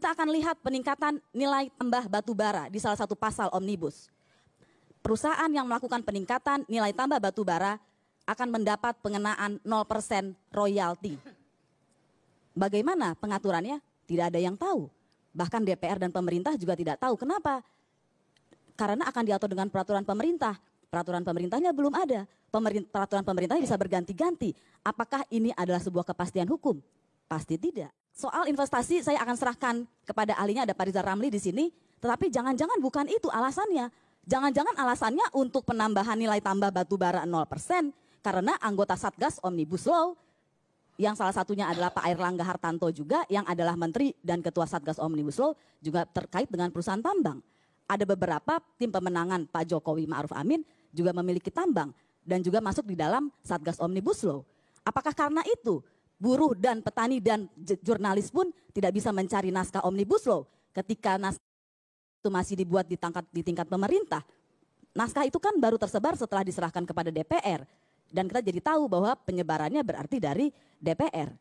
kita akan lihat peningkatan nilai tambah batu bara di salah satu pasal Omnibus. Perusahaan yang melakukan peningkatan nilai tambah batu bara akan mendapat pengenaan 0% royalti. Bagaimana pengaturannya? Tidak ada yang tahu. Bahkan DPR dan pemerintah juga tidak tahu. Kenapa? Karena akan diatur dengan peraturan pemerintah. Peraturan pemerintahnya belum ada. Peraturan pemerintahnya bisa berganti-ganti. Apakah ini adalah sebuah kepastian hukum? Pasti tidak. Soal investasi saya akan serahkan kepada ahlinya, ada Pak Rizal Ramli di sini. Tetapi jangan-jangan bukan itu alasannya. Jangan-jangan alasannya untuk penambahan nilai tambah batu bara 0% karena anggota Satgas Omnibus Law yang salah satunya adalah Pak Airlangga Hartarto juga yang adalah Menteri dan Ketua Satgas Omnibus Law juga terkait dengan perusahaan tambang. Ada beberapa tim pemenangan Pak Jokowi Ma'ruf Amin juga memiliki tambang dan juga masuk di dalam Satgas Omnibus Law. Apakah karena itu buruh dan petani dan jurnalis pun tidak bisa mencari naskah Omnibus Law ketika naskah itu masih dibuat di tingkat pemerintah? Naskah itu kan baru tersebar setelah diserahkan kepada DPR. Dan kita jadi tahu bahwa penyebarannya berarti dari DPR.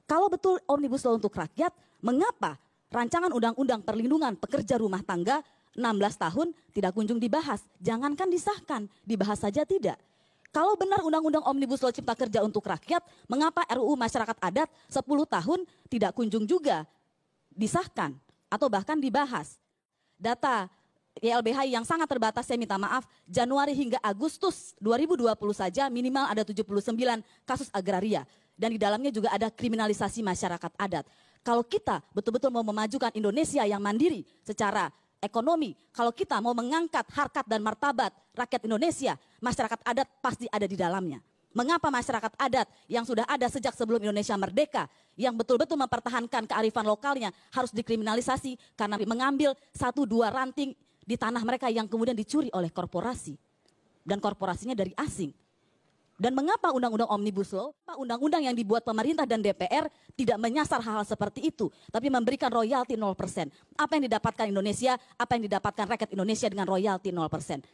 Kalau betul Omnibus Law untuk rakyat, mengapa rancangan undang-undang perlindungan pekerja rumah tangga 16 tahun tidak kunjung dibahas? Jangankan disahkan, dibahas saja tidak. Kalau benar undang-undang Omnibus Law Cipta Kerja untuk rakyat, mengapa RUU Masyarakat Adat 10 tahun tidak kunjung juga disahkan atau bahkan dibahas? Data YLBH yang sangat terbatas, saya minta maaf, Januari hingga Agustus 2020 saja minimal ada 79 kasus agraria. Dan di dalamnya juga ada kriminalisasi masyarakat adat. Kalau kita betul-betul mau memajukan Indonesia yang mandiri secara ekonomi, kalau kita mau mengangkat harkat dan martabat rakyat Indonesia, masyarakat adat pasti ada di dalamnya. Mengapa masyarakat adat yang sudah ada sejak sebelum Indonesia merdeka, yang betul-betul mempertahankan kearifan lokalnya harus dikriminalisasi karena mengambil 1-2 ranting di tanah mereka yang kemudian dicuri oleh korporasi. Dan korporasinya dari asing. Dan mengapa undang-undang Omnibus Law, undang-undang yang dibuat pemerintah dan DPR tidak menyasar hal-hal seperti itu, tapi memberikan royalti 0%. Apa yang didapatkan Indonesia, apa yang didapatkan rakyat Indonesia dengan royalti 0%?